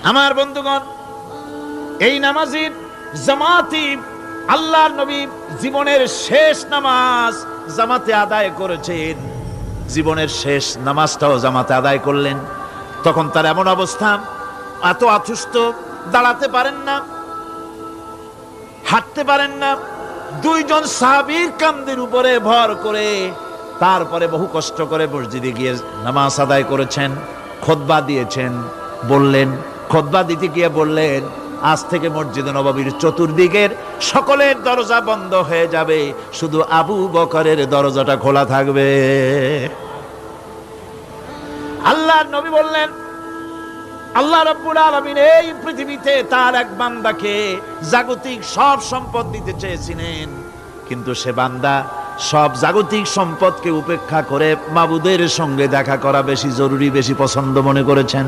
আমার বন্ধুগণ, এই নামাজের জামাতি আল্লাহর নবী জীবনের শেষ নামাজ জামাতে আদায় করেছেন। জীবনের শেষ নামাজটাও জামাতে আদায় করলেন। তখন তার এমন অবস্থা, এত অসুস্থ, দাঁড়াতে পারেন না, হাঁটতে পারেন না। দুইজন সাহাবীর কাঁধের উপরে ভর করে তারপরে বহু কষ্ট করে মসজিদে গিয়ে নামাজ আদায় করেছেন। খুতবা দিয়েছেন, বললেন, খুতবা দিতে গিয়ে বললেন, আজ থেকে মসজিদে নববীর চতুর্দিকের সকলের দরজা বন্ধ হয়ে যাবে, শুধু আবু বকরের দরজাটা খোলা থাকবে। আল্লাহর নবী বললেন, আল্লাহ রাব্বুল আলামিন এই পৃথিবীতে তার এক বান্দাকে জাগতিক সব সম্পদ দিতে চেয়েছিলেন, কিন্তু সে বান্দা সব জাগতিক সম্পদকে উপেক্ষা করে মাবুদের সঙ্গে দেখা করা বেশি জরুরি, বেশি পছন্দ মনে করেছেন।